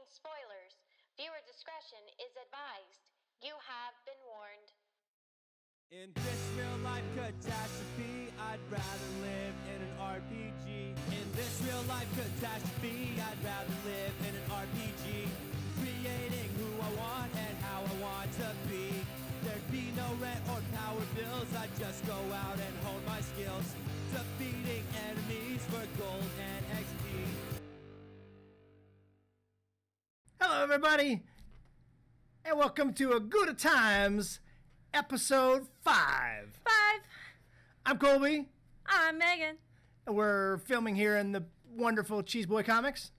contain spoilers. Viewer discretion is advised. You have been warned. In this real-life catastrophe, I'd rather live in an RPG. In this real-life catastrophe, I'd rather live in an RPG. Creating who I want and how I want to be. There'd be no rent or power bills, I'd just go out and hone my skills. Defeating enemies for gold and XP. Hello, everybody, and welcome to A Good Times, episode 5. I'm Colby, I'm Megan. and we're filming here in the wonderful Cheese Boy Comics.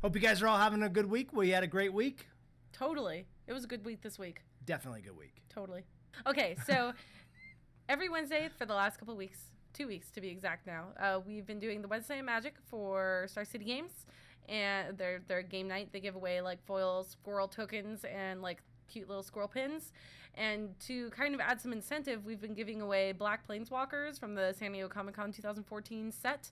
Hope you guys are all having a good week. We had a great week. Totally. It was a good week this week. Definitely a good week. Totally. Okay, so every Wednesday for the last couple of weeks, 2 weeks to be exact now, we've been doing the Wednesday of Magic for Star City Games. And their game night, they give away like foil squirrel tokens and like cute little squirrel pins. And to kind of add some incentive, we've been giving away Black Planeswalkers from the San Diego Comic-Con 2014 set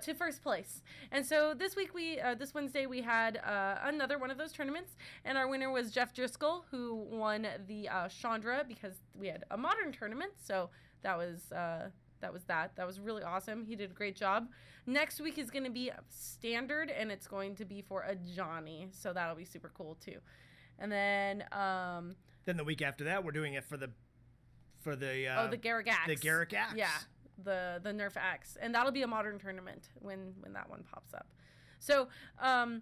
to first place. And so this week, this Wednesday, we had another one of those tournaments, and our winner was Jeff Driscoll, who won the Chandra because we had a modern tournament. So that was that was really awesome. He did a great job. Next week is going to be standard, and it's going to be for a Johnny, so that'll be super cool too. And then the week after that, we're doing it for the the Garrick Axe. The Garrick Axe. Yeah, the Nerf Axe, and that'll be a modern tournament when that one pops up. So you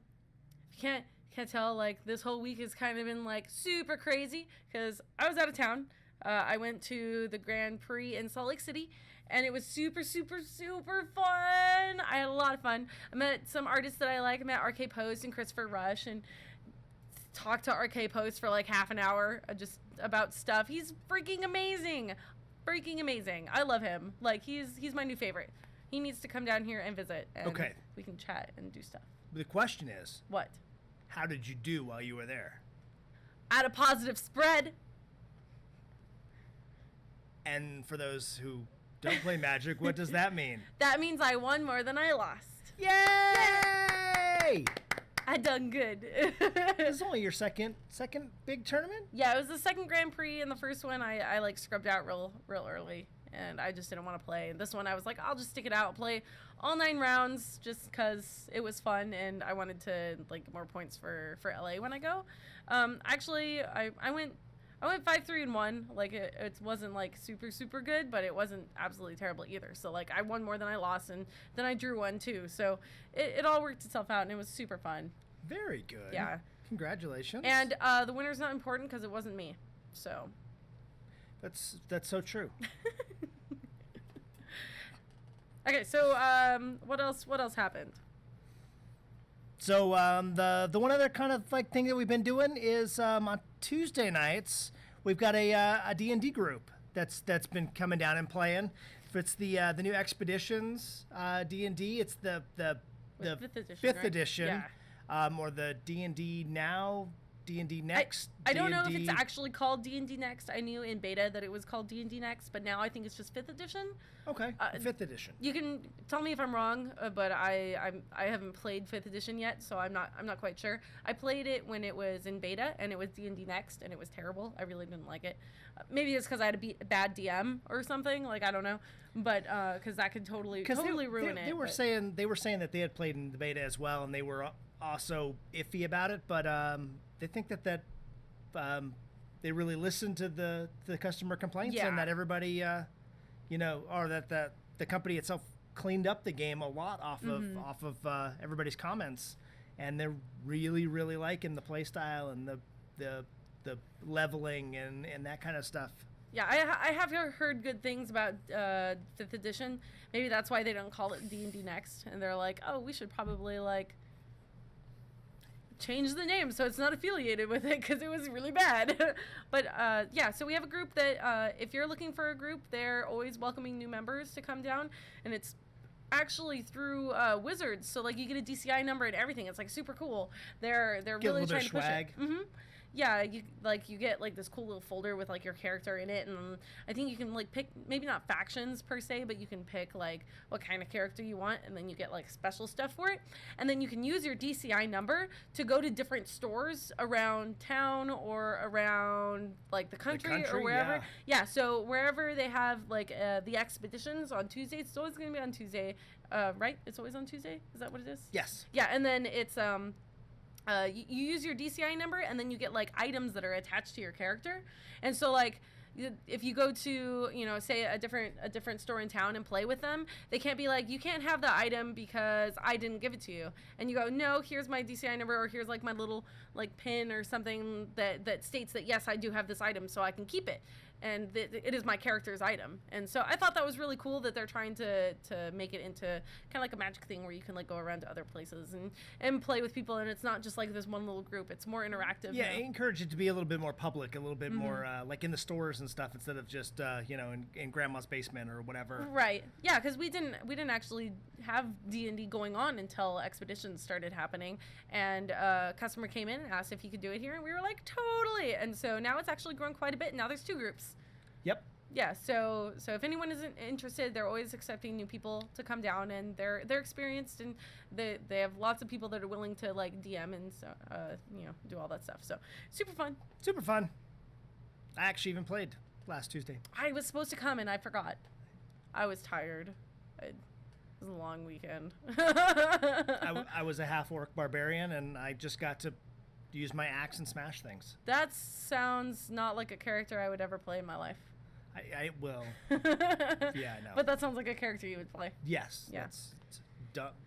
can't tell, like, this whole week has kind of been like super crazy because I was out of town. I went to the Grand Prix in Salt Lake City, and it was super, super, super fun. I had a lot of fun. I met some artists that I like. I met RK Post and Christopher Rush, and talked to RK Post for like half an hour just about stuff. He's freaking amazing. Freaking amazing. I love him. Like, he's my new favorite. He needs to come down here and visit, and Okay. we can chat and do stuff. The question is, What? how did you do while you were there? At a positive spread. And for those who don't play Magic, what does that mean? That means I won more than I lost. Yay! I done good. This is only your second big tournament? Yeah, it was the second Grand Prix, and the first one I like scrubbed out real early, and I just didn't want to play. And this one I was like, I'll just stick it out, play all 9 rounds just because it was fun, and I wanted to like get more points for LA when I go. Actually, I went 5-3-1. Like, it wasn't like super good, but it wasn't absolutely terrible either. So like, I won more than I lost, and then I drew one too. So it all worked itself out, and it was super fun. Very good. Yeah. Congratulations. And the winner's not important because it wasn't me. So that's so true. okay. So what else happened? So the one other kind of like thing that we've been doing is on Tuesday nights we've got a D&D group that's been coming down and playing. If it's the new Expeditions D&D, it's the fifth right? edition, Yeah. or the D&D Now, D&D Next. I don't know if D&D it's actually called D&D Next. I knew in beta that it was called D&D Next, but now I think it's just 5th edition. Okay, 5th edition. You can tell me if I'm wrong, but I haven't played 5th edition yet, so I'm not quite sure. I played it when it was in beta, and it was D&D Next, and it was terrible. I really didn't like it. Maybe it's because I had a bad DM or something. Like, I don't know, but because that could totally ruin it. They were saying that they had played in the beta as well, and they were also iffy about it, but they think that they really listened to the customer complaints, and that everybody, or that the company itself cleaned up the game a lot off of everybody's comments, and they're really liking the play style and the leveling and that kind of stuff. Yeah, I have heard good things about 5th edition. Maybe that's why they don't call it D&D Next, and they're like, oh, we should probably like change the name so it's not affiliated with it because it was really bad. But yeah, so we have a group that if you're looking for a group, they're always welcoming new members to come down, and it's actually through Wizards, so like you get a DCI number and everything. It's like super cool. They're Get really a little trying bit to of push swag. it. Yeah, you get like this cool little folder with like your character in it, and I think you can like pick, maybe not factions per se, but you can pick like what kind of character you want, and then you get like special stuff for it, and then you can use your DCI number to go to different stores around town or around like the country or wherever. Yeah, so wherever they have like the expeditions on Tuesdays, it's always going to be on Tuesday, right? It's always on Tuesday. Is that what it is? Yes. Yeah, and then it's you use your DCI number, and then you get like items that are attached to your character. And so like if you go to, you know, say a different store in town and play with them, they can't be like, you can't have the item because I didn't give it to you. And you go, no, here's my DCI number, or here's like my little like pin or something that states that yes, I do have this item, so I can keep it. And it is my character's item. And so I thought that was really cool that they're trying to make it into kind of like a Magic thing where you can like go around to other places and play with people, and it's not just like this one little group. It's more interactive. Yeah, I encourage it to be a little bit more public, a little bit more like in the stores and stuff, instead of just you know, in grandma's basement or whatever. Right. Yeah, because we didn't actually have D&D going on until Expeditions started happening, and a customer came in and asked if he could do it here, and we were like, totally. And so now it's actually grown quite a bit. Now there's 2 groups. Yep. Yeah, so if anyone isn't interested, they're always accepting new people to come down, and they're experienced, and they have lots of people that are willing to like DM and so you know, do all that stuff. So super fun. Super fun. I actually even played last Tuesday. I was supposed to come and I forgot. I was tired. It was a long weekend. I was a half-orc barbarian, and I just got to use my axe and smash things. That sounds not like a character I would ever play in my life. I will. Yeah, I know. But that sounds like a character you would play. Yes. Yeah. That's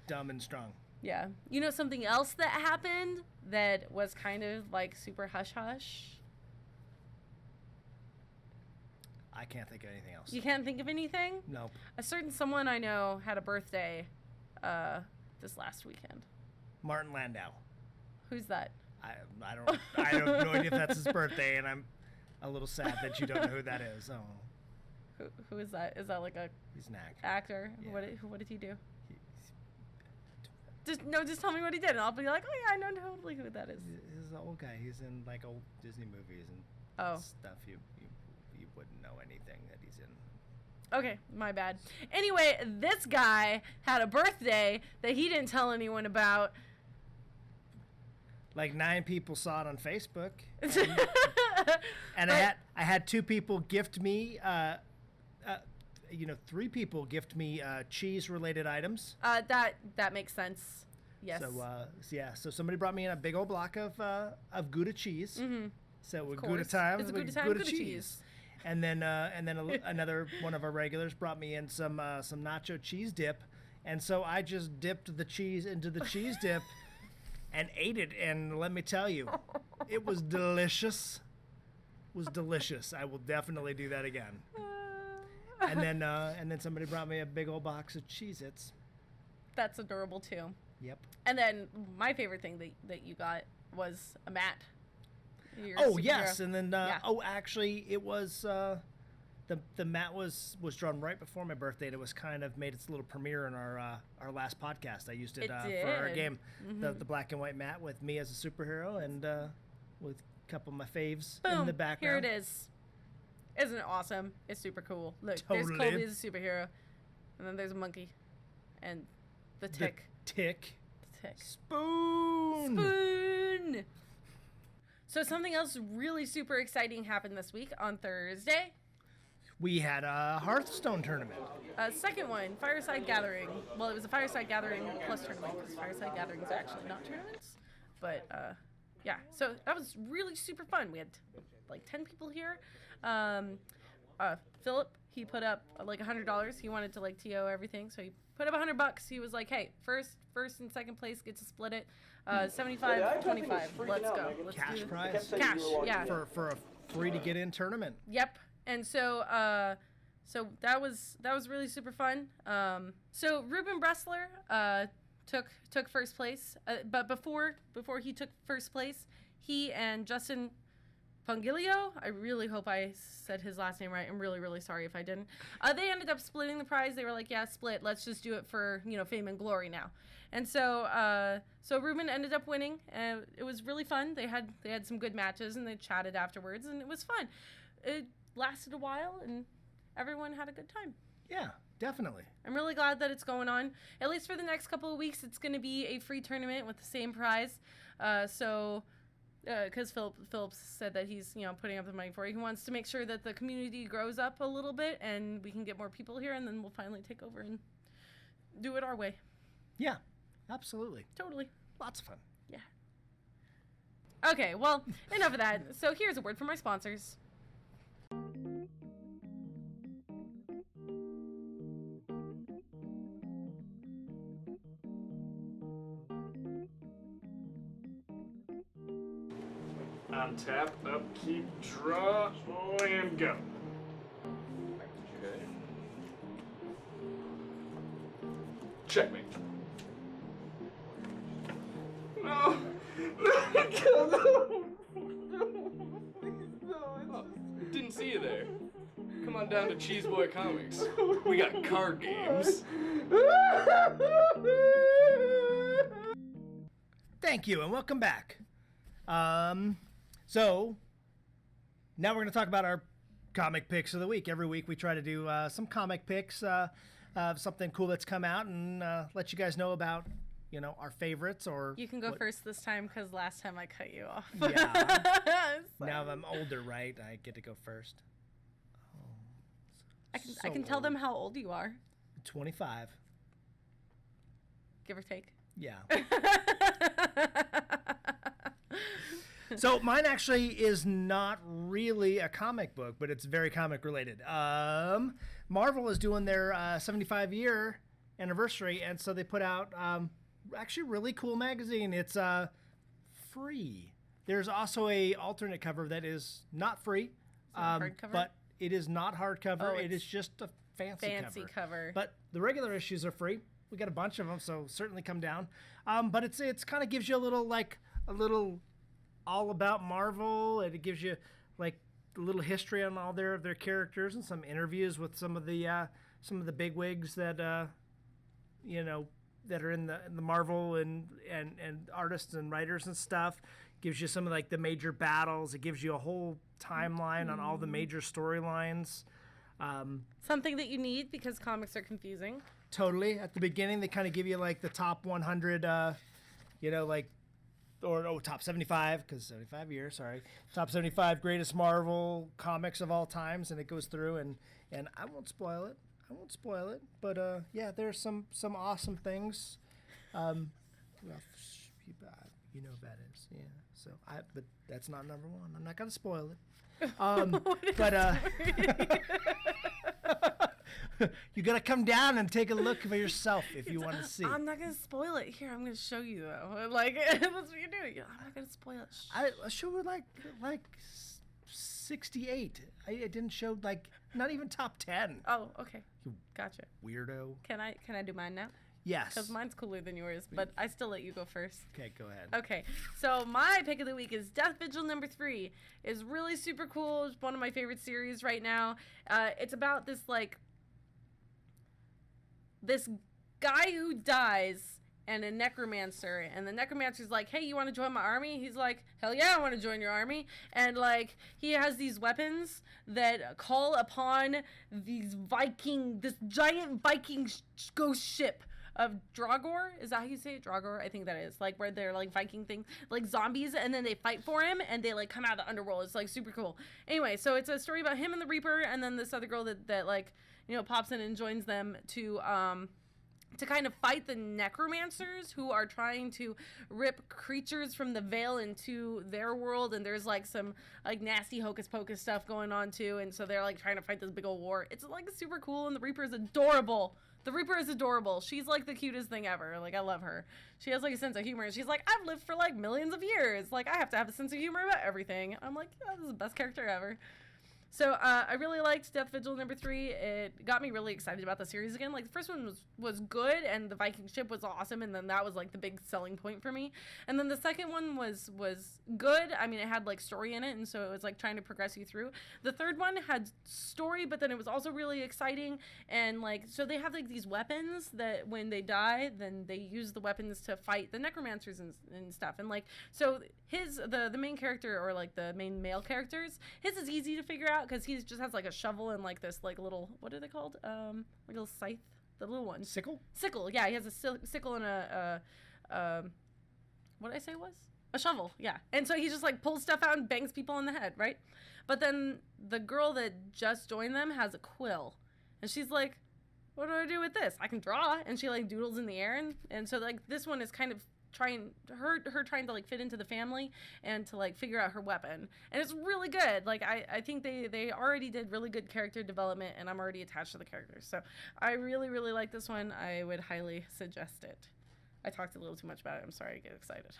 dumb and strong. Yeah. You know something else that happened that was kind of like super hush-hush? I can't think of anything else. You can't think of anything? Nope. A certain someone I know had a birthday this last weekend. Martin Landau. Who's that? I have no idea if that's his birthday, and I'm a little sad that you don't know who that is. Oh. Who is that? Is that like a He's an actor. actor? Yeah. What did he do? Just tell me what he did, and I'll be like, oh yeah, I know totally who that is. He's an old guy. He's in like old Disney movies and stuff. You wouldn't know anything that he's in. Okay, my bad. Anyway, this guy had a birthday that he didn't tell anyone about. Like 9 people saw it on Facebook, and I had 2 people gift me, 3 people gift me cheese-related items. That makes sense. Yes. So somebody brought me in a big old block of Gouda cheese. Mm-hmm. So with Gouda time, it's a with Gouda cheese. And then another one of our regulars brought me in some nacho cheese dip, and so I just dipped the cheese into the cheese dip. And ate it, and let me tell you, it was delicious. It was delicious. I will definitely do that again. And then somebody brought me a big old box of Cheez-Its. That's adorable too. Yep. And then my favorite thing that you got was a mat. Yes, and then actually it was the mat was drawn right before my birthday, and it was kind of made its little premiere in our last podcast. I used it for our game, the black and white mat with me as a superhero, and with a couple of my faves in the background. Here it is. Isn't it awesome? It's super cool. Look, Totally. There's Colby as a superhero, and then there's a monkey, and the tick. The tick. Spoon. So something else really super exciting happened this week on Thursday. We had a Hearthstone tournament. Second one, Fireside Gathering. Well, it was a Fireside Gathering plus tournament, because Fireside Gatherings are actually not tournaments. But, yeah, so that was really super fun. We had, like, 10 people here. Philip, he put up, like, $100. He wanted to, like, TO everything, so he put up $100. He was like, hey, first and second place get to split it. 75, 25. Let's go. Let's Cash do prize? Cash, yeah. For a free-to-get-in tournament. Yep. And so that was really super fun. So Ruben Bressler took first place, but before he took first place, he and Justin Pongilio. I really hope I said his last name right. I'm really, really sorry if I didn't. They ended up splitting the prize. They were like, yeah, split. Let's just do it for, fame and glory now. And so Ruben ended up winning. And it was really fun. They had some good matches, and they chatted afterwards, and it was fun. It lasted a while, and everyone had a good time. Yeah, definitely. I'm really glad that it's going on. At least for the next couple of weeks, it's going to be a free tournament with the same prize. Because Phillips said that he's, putting up the money for it. He wants to make sure that the community grows up a little bit and we can get more people here, and then we'll finally take over and do it our way. Yeah, absolutely. Totally. Lots of fun. Yeah. Okay, well, enough of that. So here's a word from our sponsors. On tap, upkeep, draw, and go. Okay. Checkmate. No! No! Oh, didn't see you there. Come on down to Cheese Boy Comics. We got card games. Thank you, and welcome back. So, now we're going to talk about our comic picks of the week. Every week we try to do some comic picks of something cool that's come out and let you guys know about, our favorites or... You can go first this time because last time I cut you off. Yeah. Now I'm older, right? I get to go first. Oh, I can tell them how old you are. 25. Give or take. Yeah. So mine actually is not really a comic book, but it's very comic related. Marvel is doing their 75-year anniversary, and so they put out actually really cool magazine. It's free. There's also a alternate cover that is not free, hardcover? but it is not hardcover. Oh, it is just a fancy cover. But the regular issues are free. We got a bunch of them, so certainly come down. But it's kind of gives you a little all about Marvel, and it gives you like a little history on all their characters and some interviews with some of the bigwigs that that are in the Marvel and artists and writers and stuff. Gives you some of like the major battles. It gives you a whole timeline on all the major storylines. Something that you need because comics are confusing. Totally. At the beginning, they kind of give you like the top 100, top 75, because 75 years, sorry. Top 75 greatest Marvel comics of all times, and it goes through, and I won't spoil it. But yeah, there's some awesome things. You know what that is, yeah. So but that's not number one. I'm not gonna spoil it. You gotta come down and take a look for yourself if you want to see. I'm not gonna spoil it. Here, I'm gonna show you though. Like that's what you're doing. I'm not gonna spoil it. I showed like 68. I didn't show like not even top 10. Oh, okay. Gotcha. Weirdo. Can I do mine now? Yes. Because mine's cooler than yours, but I still let you go first. Okay, go ahead. Okay, so my pick of the week is Death Vigil #3. It's really super cool. It's one of my favorite series right now. It's about this guy who dies and a necromancer, and the necromancer's like, hey, you want to join my army? He's like, hell yeah, I want to join your army. And like he has these weapons that call upon this giant Viking ghost ship of Dragor. Is that how you say it? Dragor? I think that is. Like where they're like Viking things, like zombies, and then they fight for him and they like come out of the underworld. It's like super cool. Anyway, so it's a story about him and the Reaper, and then this other girl that like, pops in and joins them to kind of fight the necromancers who are trying to rip creatures from the veil into their world, and there's like some like nasty hocus pocus stuff going on too, and so they're like trying to fight this big old war. It's like super cool, and the Reaper is adorable. She's like the cutest thing ever. Like I love her. She has like a sense of humor. She's like, I've lived for like millions of years. Like I have to have a sense of humor about everything. I'm like, yeah, this is the best character ever. So I really liked Death Vigil #3. It got me really excited about the series again. Like the first one was good, and the Viking ship was awesome, and then that was like the big selling point for me. And then the second one was good. I mean, it had like story in it, and so it was like trying to progress you through. The third one had story, but then it was also really exciting, and like so they have like these weapons that when they die, then they use the weapons to fight the necromancers and stuff. And like so the main character, or like the main male characters, his is easy to figure out because he just has like a shovel and like this like little, what are they called, like a little scythe, the little one, sickle, yeah, he has a sickle and a what did I say it was, a shovel, yeah. And so he just like pulls stuff out and bangs people on the head, right? But then the girl that just joined them has a quill, and she's like, what do I do with this? I can draw. And she like doodles in the air, and so like this one is kind of trying to like fit into the family and to like figure out her weapon, and it's really good. Like I think they already did really good character development, and I'm already attached to the characters, so I really like this one. I would highly suggest it. I talked a little too much about it. I'm sorry, I get excited.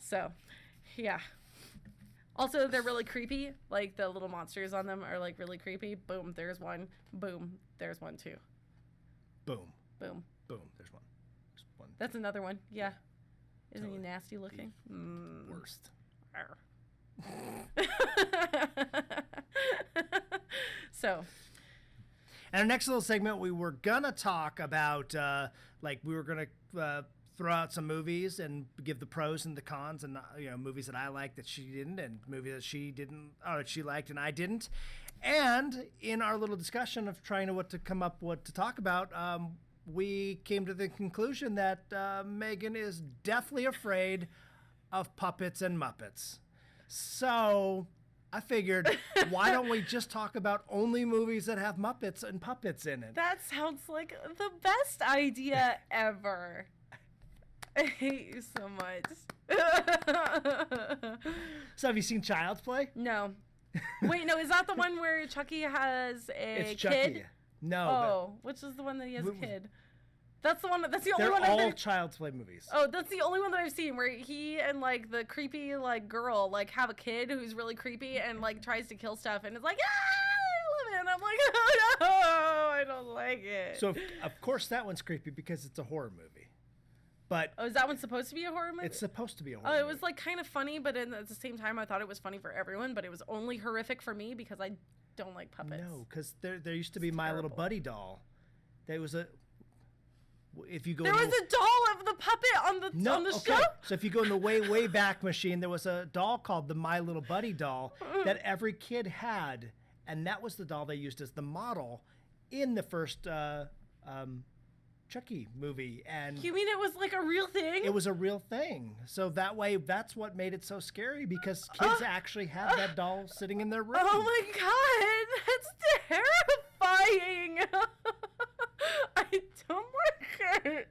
So yeah, also they're really creepy. Like the little monsters on them are like really creepy. Boom, there's one. Boom, there's one too. Boom. Boom. Boom. There's one. There's one. That's another one. Yeah. Isn't Totally. he nasty looking? Worst. So. And our next little segment, we were gonna talk about we were gonna throw out some movies and give the pros and the cons, and movies that I liked that she didn't, and movies that she didn't, or that she liked and I didn't. And in our little discussion of trying to come up what to talk about, we came to the conclusion that Megan is deathly afraid of puppets and Muppets. So I figured, why don't we just talk about only movies that have Muppets and puppets in it? That sounds like the best idea ever. I hate you so much. So have you seen Child's Play? No. Wait, no, is that the one where Chucky has a It's Chucky. kid? No. Oh, which is the one that he has a kid? That's the one. That's the only They're one. all Child's Play movies. Oh, that's the only one that I've seen where he and like the creepy like girl like have a kid who's really creepy and like tries to kill stuff, and it's like, I love it. And I'm like, oh no, I don't like it. So of course that one's creepy because it's a horror movie. But oh, is that one supposed to be a horror movie? it's supposed to be a horror Oh, movie. it was like kind of funny, but at the same time, I thought it was funny for everyone, but it was only horrific for me because I don't like puppets. No, because there used to be My Little terrible. Buddy doll. There was a. If you go. There in was the- a doll of the puppet on the okay. show. So if you go in the way back machine, there was a doll called the My Little Buddy doll that every kid had, and that was the doll they used as the model in the first Chucky movie. And You mean it was like a real thing? it was a real thing. So that way, that's what made it so scary, because kids actually had that doll sitting in their room. Oh my god, that's terrifying. I don't like it.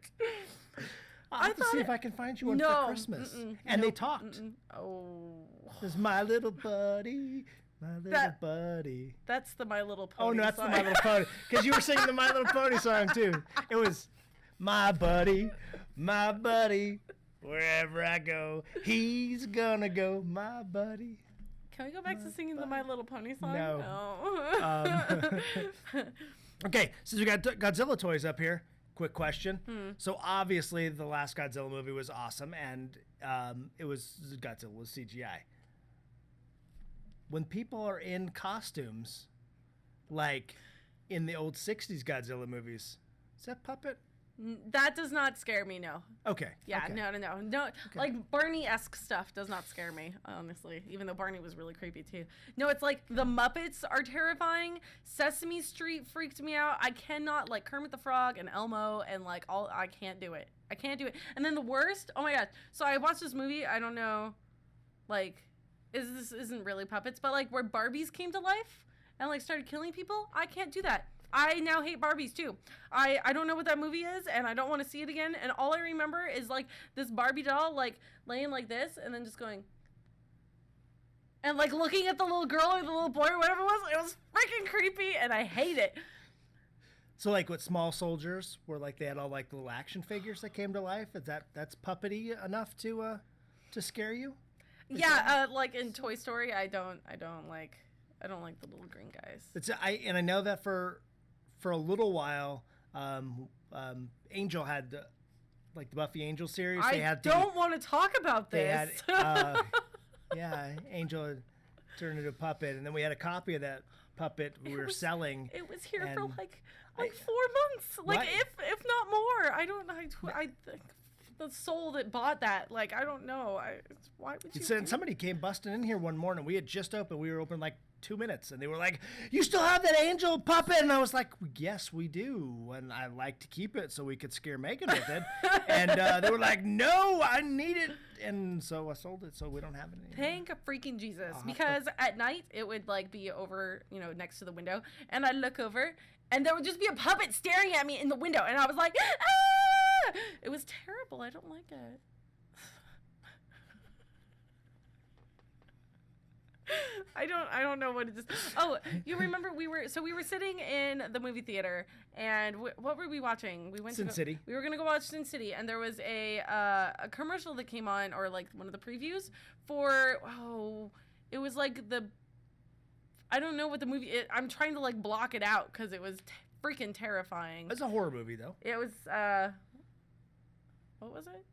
I'll have to see if I can find you one for Christmas. And they talked. Oh, There's my little buddy, my little buddy. that's the My Little Pony. Oh no, that's song. the My Little Pony. Because you were singing the My Little Pony song too. It was my buddy, wherever I go, he's gonna go, my buddy. Can we go back to singing the My Little Pony song? No. Okay, since we got Godzilla toys up here, quick question. So obviously the last Godzilla movie was awesome, and it was Godzilla was CGI. When people are in costumes, like in the old 60s Godzilla movies, is that puppet? That does not scare me, no. Okay. Yeah, okay. no. Like Barney-esque stuff does not scare me, honestly. Even though Barney was really creepy too. No, it's like the Muppets are terrifying. Sesame Street freaked me out. I cannot, like Kermit the Frog and Elmo and like all. I can't do it. And then the worst. Oh my gosh. So I watched this movie. I don't know, like, this isn't really puppets, but like where Barbies came to life and like started killing people. I can't do that. I now hate Barbies too. I don't know what that movie is, and I don't want to see it again. And all I remember is like this Barbie doll like laying like this, and then just going, and like looking at the little girl or the little boy or whatever it was. It was freaking creepy, and I hate it. So like with Small Soldiers, where like they had all like little action figures that came to life, that's puppety enough to scare you? Yeah, like in Toy Story, I don't like the little green guys. I know that for a little while, Angel had like the Buffy Angel series. I don't want to talk about this. They had, yeah, Angel had turned into a puppet, and then we had a copy of that puppet we were selling. It was here for and like 4 months, like Right. if not more. I don't. I think the soul that bought that, like I don't know. Why would you? Said somebody came busting in here one morning. We had just opened. We were open like 2 minutes, and they were like, "You still have that Angel puppet?" And I was like, "Yes, we do." And I like to keep it so we could scare Megan with it. And they were like, "No, I need it." And so I sold it, so we don't have it anymore. Thank freaking Jesus, because at night it would like be over, next to the window, and I'd look over, and there would just be a puppet staring at me in the window, and I was like, ah! It was terrible. I don't like it. I don't know what it is. Oh, you remember we were sitting in the movie theater, and what were we watching? We went Sin City. We were gonna go watch Sin City, and there was a commercial that came on, or like one of the previews for it was like I don't know what the movie. I'm trying to like block it out because it was freaking terrifying. It's a horror movie though. It was what was it?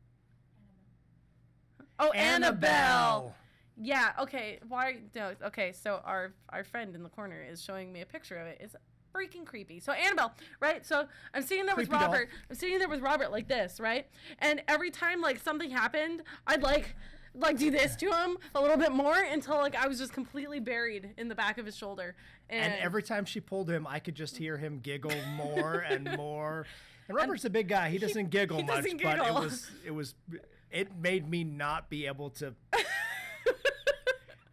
Oh, Annabelle. Yeah, okay. Why? No, okay, so our friend in the corner is showing me a picture of it. It's freaking creepy. So Annabelle, right? So I'm sitting there with Creepy Robert. doll. I'm sitting there with Robert like this, right? And every time like something happened, I'd like do this to him a little bit more until like I was just completely buried in the back of his shoulder. And every time she pulled him, I could just hear him giggle more and more. And Robert's a big guy. He doesn't giggle he much, doesn't but giggle. it made me not be able to.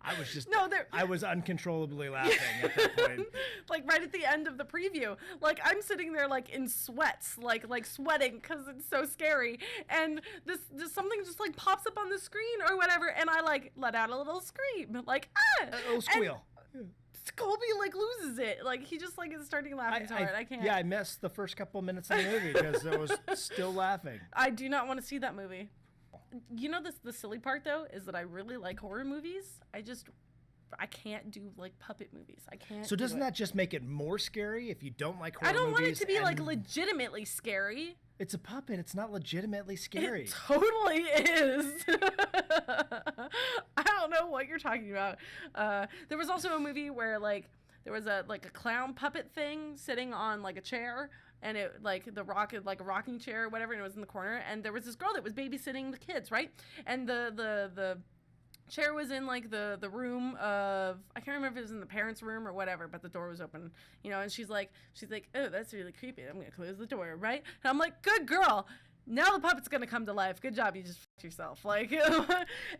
I was just I was uncontrollably laughing at that point. Like right at the end of the preview, like I'm sitting there like in sweats, like sweating because it's so scary, and this something just like pops up on the screen or whatever, and I like let out a little scream, like ah, A little squeal. And Colby like loses it, like he just like is starting laughing so hard. I can't. Yeah, I missed the first couple of minutes of the movie because I was still laughing. I do not want to see that movie. You know, the silly part though is that I really like horror movies. I can't do like puppet movies. I can't. So doesn't that just make it more scary if you don't like horror I don't movies? want it to be like and legitimately scary. It's a puppet. It's not legitimately scary. It totally is. I don't know what you're talking about. There was also a movie where like there was a clown puppet thing sitting on like a chair, and it like a rocking chair or whatever, and it was in the corner, and there was this girl that was babysitting the kids, right? And the chair was in like the room of, I can't remember if it was in the parents' room or whatever, but the door was open, and she's like, oh, that's really creepy. I'm gonna close the door, right? And I'm like, good girl. Now the puppet's gonna come to life. Good job, you just f***ed yourself. Like,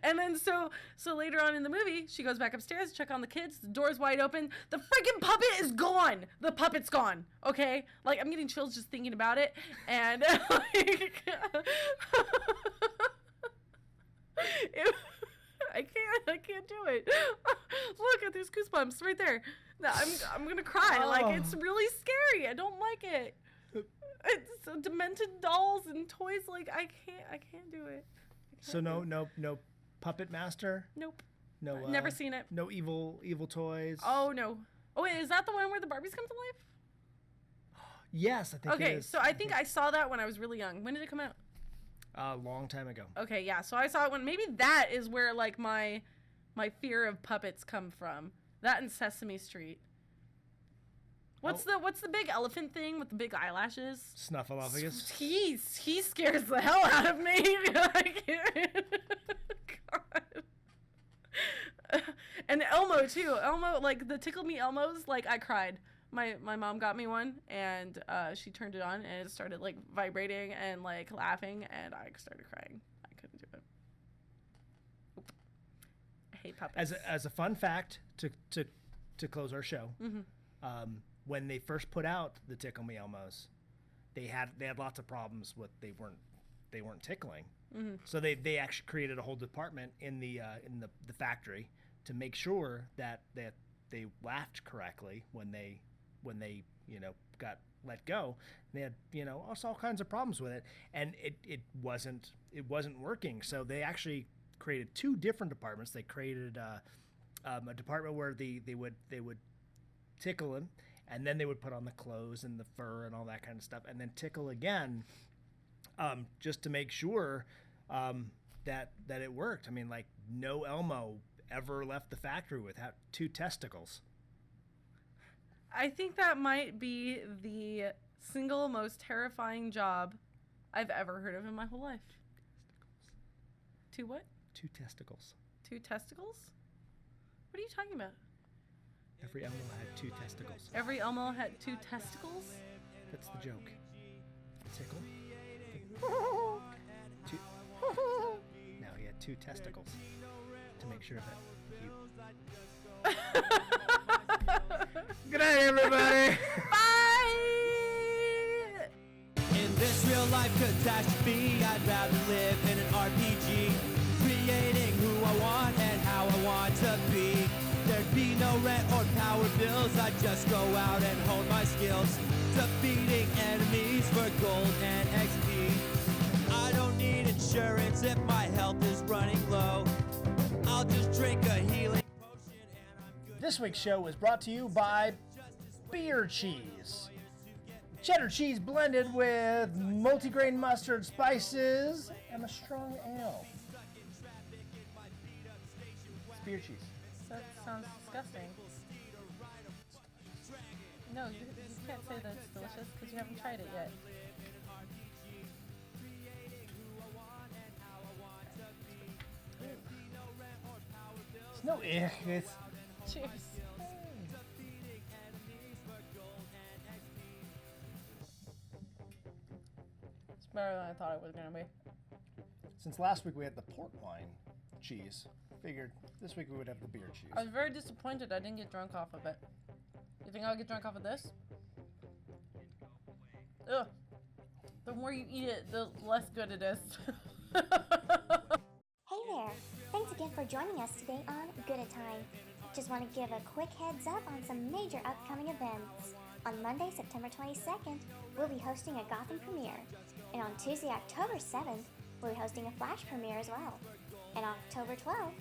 and then so later on in the movie, she goes back upstairs to check on the kids. The door's wide open. The freaking puppet is gone. The puppet's gone. Okay, like I'm getting chills just thinking about it, and like, I can't do it. Look, there's goosebumps right there. No, I'm gonna cry. Oh. Like it's really scary. I don't like it. It's so demented dolls and toys. Like I can't do it. So no Puppet Master. Nope. No. Never seen it. No evil toys. Oh no. Oh wait, is that the one where the Barbies come to life? Yes, I think. Okay, it is. so I think I saw that when I was really young. When did it come out? A long time ago. Okay, yeah. So I saw it when maybe that is where like my fear of puppets come from. That and Sesame Street. What's the big elephant thing with the big eyelashes? Snuffleupagus. He scares the hell out of me. I can't. God. And Elmo too. Elmo, like the Tickle Me Elmos, like I cried. My mom got me one, and she turned it on, and it started like vibrating and like laughing, and I started crying. I couldn't do it. Oop. I hate puppets. As a fun fact to close our show, when they first put out the Tickle Me Elmos, they had lots of problems with they weren't tickling. So they actually created a whole department in the factory to make sure that they laughed correctly when they got let go. They had all kinds of problems with it, and it wasn't working. So they actually created 2 different departments. They created a department where they would tickle him, and then they would put on the clothes and the fur and all that kind of stuff, and then tickle again, just to make sure that it worked. I mean, like, no Elmo ever left the factory without 2 testicles. I think that might be the single most terrifying job I've ever heard of in my whole life. 2 what? 2 testicles. 2 testicles? What are you talking about? Every Elmo had 2 testicles. Every Elmo had 2 testicles? That's the joke. Tickle. 2. Now he had 2 testicles to make sure that he. Good night, everybody. Bye! In this real life catastrophe, I'd rather live in an RPG, creating who I want and how I want to be. There'd be no rent or power bills, I'd just go out and hone my skills, defeating enemies for gold and XP. I don't need insurance if my health is running low. I'll just drink a healing potion and I'm good. This week's show was brought to you by Beer Cheese. Cheddar cheese blended with multigrain mustard spices and a strong ale. It's beer cheese. That sounds disgusting. No, you can't say that it's delicious because you haven't tried it yet. It's no ick. It's Cheers. It's better than I thought it was going to be. since last week we had the port wine cheese. Figured this week we would have the beer cheese. I was very disappointed I didn't get drunk off of it. You think I'll get drunk off of this? Ugh. The more you eat it, the less good it is. Hey there! Thanks again for joining us today on Good at Time. Just want to give a quick heads up on some major upcoming events. On Monday, September 22nd, we'll be hosting a Gotham premiere. And on Tuesday, October 7th, we'll be hosting a Flash premiere as well. And on October 12th,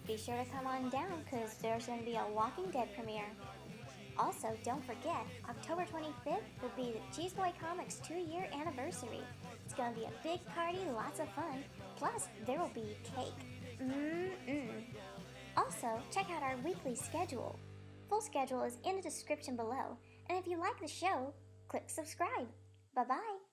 be sure to come on down because there's going to be a Walking Dead premiere. Also, don't forget, October 25th will be the Cheese Boy Comics 2-year anniversary. It's going to be a big party, lots of fun, plus there will be cake. Also, check out our weekly schedule. Full schedule is in the description below, and if you like the show, click subscribe. Bye-bye.